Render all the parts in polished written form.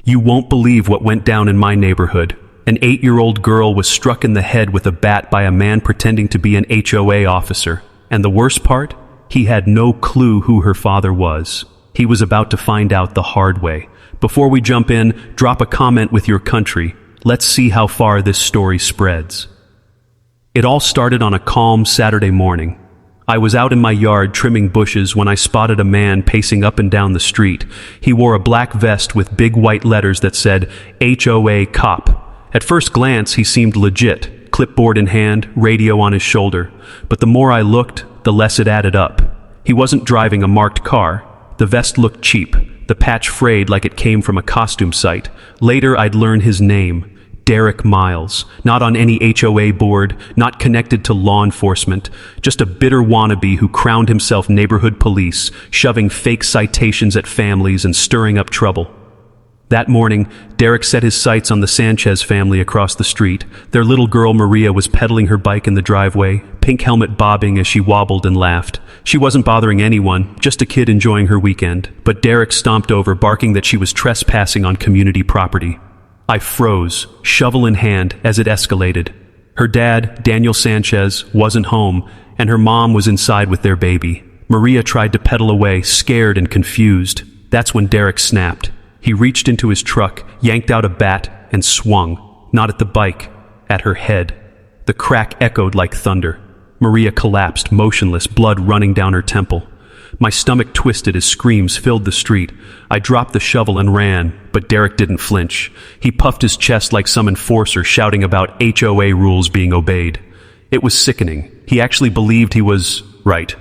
You won't believe what went down in my neighborhood. An 8-year-old girl was struck in the head with a bat by a man pretending to be an HOA officer. And the worst part? He had no clue who her father was. He was about to find out the hard way. Before we jump in, drop a comment with your country. Let's see how far this story spreads. It all started on a calm Saturday morning. I was out in my yard trimming bushes when I spotted a man pacing up and down the street. He wore a black vest with big white letters that said, HOA Cop. At first glance, he seemed legit, clipboard in hand, radio on his shoulder. But the more I looked, the less it added up. He wasn't driving a marked car. The vest looked cheap, the patch frayed like it came from a costume site. Later, I'd learn his name. Derek Miles, not on any HOA board, not connected to law enforcement, just a bitter wannabe who crowned himself neighborhood police, shoving fake citations at families and stirring up trouble. That morning, Derek set his sights on the Sanchez family across the street. Their little girl Maria was pedaling her bike in the driveway, pink helmet bobbing as she wobbled and laughed. She wasn't bothering anyone, just a kid enjoying her weekend. But Derek stomped over, barking that she was trespassing on community property. I froze, shovel in hand, as it escalated. Her dad, Daniel Sanchez, wasn't home, and her mom was inside with their baby. Maria tried to pedal away, scared and confused. That's when Derek snapped. He reached into his truck, yanked out a bat, and swung, not at the bike, at her head. The crack echoed like thunder. Maria collapsed, motionless, blood running down her temple. My stomach twisted as screams filled the street. I dropped the shovel and ran, but Derek didn't flinch. He puffed his chest like some enforcer shouting about HOA rules being obeyed. It was sickening. He actually believed he was right.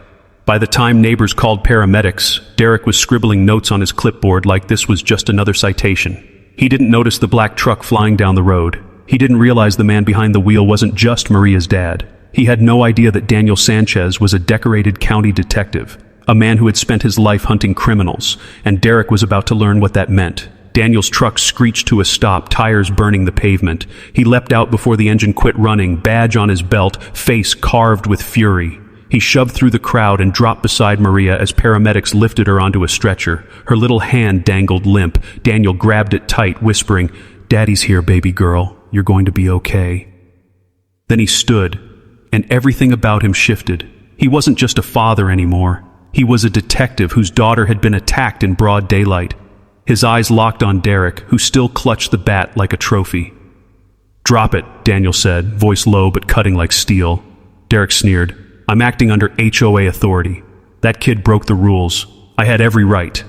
By the time neighbors called paramedics, Derek was scribbling notes on his clipboard like this was just another citation. He didn't notice the black truck flying down the road. He didn't realize the man behind the wheel wasn't just Maria's dad. He had no idea that Daniel Sanchez was a decorated county detective, a man who had spent his life hunting criminals, and Derek was about to learn what that meant. Daniel's truck screeched to a stop, tires burning the pavement. He leapt out before the engine quit running, badge on his belt, face carved with fury. He shoved through the crowd and dropped beside Maria as paramedics lifted her onto a stretcher. Her little hand dangled limp. Daniel grabbed it tight, whispering, "Daddy's here, baby girl. You're going to be okay." Then he stood, and everything about him shifted. He wasn't just a father anymore. He was a detective whose daughter had been attacked in broad daylight. His eyes locked on Derek, who still clutched the bat like a trophy. "Drop it," Daniel said, voice low but cutting like steel. Derek sneered. "I'm acting under HOA authority. That kid broke the rules. I had every right."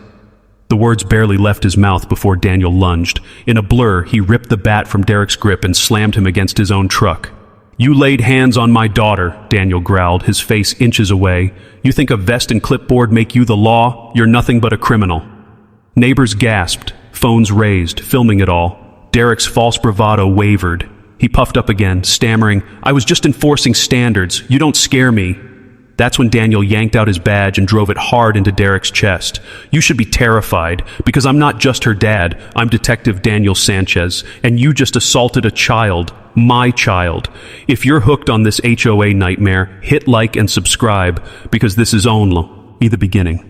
The words barely left his mouth before Daniel lunged. In a blur, he ripped the bat from Derek's grip and slammed him against his own truck. "You laid hands on my daughter," Daniel growled, his face inches away. "You think a vest and clipboard make you the law? You're nothing but a criminal." Neighbors gasped, phones raised, filming it all. Derek's false bravado wavered. He puffed up again, stammering, "I was just enforcing standards. You don't scare me." That's when Daniel yanked out his badge and drove it hard into Derek's chest. "You should be terrified, because I'm not just her dad. I'm Detective Daniel Sanchez, and you just assaulted a child. My child. If you're hooked on this HOA nightmare, hit like and subscribe, because this is only the beginning."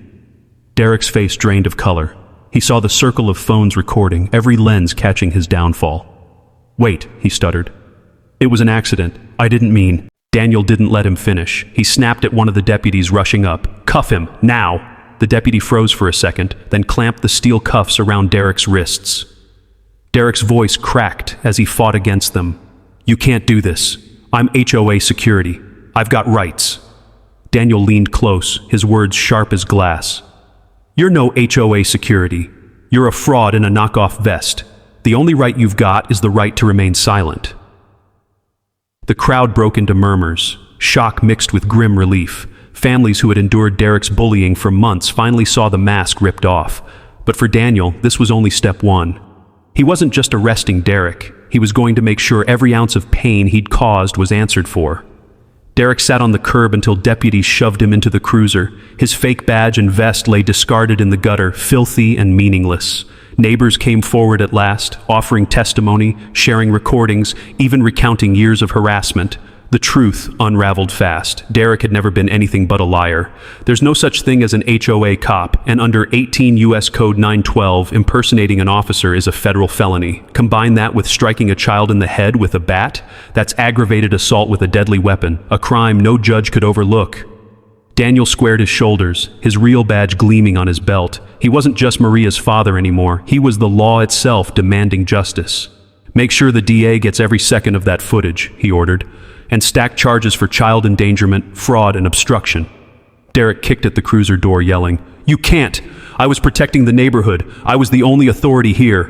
Derek's face drained of color. He saw the circle of phones recording, every lens catching his downfall. "Wait," he stuttered. "It was an accident. I didn't mean..." Daniel didn't let him finish. He snapped at one of the deputies rushing up. "Cuff him, now!" The deputy froze for a second, then clamped the steel cuffs around Derek's wrists. Derek's voice cracked as he fought against them. "You can't do this. I'm HOA security. I've got rights." Daniel leaned close, his words sharp as glass. "You're no HOA security. You're a fraud in a knockoff vest. The only right you've got is the right to remain silent." The crowd broke into murmurs, shock mixed with grim relief. Families who had endured Derek's bullying for months finally saw the mask ripped off. But for Daniel, this was only step one. He wasn't just arresting Derek. He was going to make sure every ounce of pain he'd caused was answered for. Derek sat on the curb until deputies shoved him into the cruiser. His fake badge and vest lay discarded in the gutter, filthy and meaningless. Neighbors came forward at last, offering testimony, sharing recordings, even recounting years of harassment. The truth unraveled fast. Derek had never been anything but a liar. There's no such thing as an HOA cop, and under 18 U.S. Code 912, impersonating an officer is a federal felony. Combine that with striking a child in the head with a bat, that's aggravated assault with a deadly weapon, a crime no judge could overlook. Daniel squared his shoulders, his real badge gleaming on his belt. He wasn't just Maria's father anymore. He was the law itself demanding justice. "Make sure the DA gets every second of that footage," he ordered, "and stack charges for child endangerment, fraud, and obstruction." Derek kicked at the cruiser door, yelling, "You can't! I was protecting the neighborhood. I was the only authority here."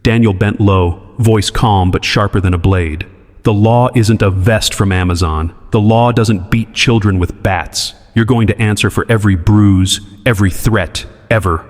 Daniel bent low, voice calm but sharper than a blade. "The law isn't a vest from Amazon. The law doesn't beat children with bats. You're going to answer for every bruise, every threat, ever."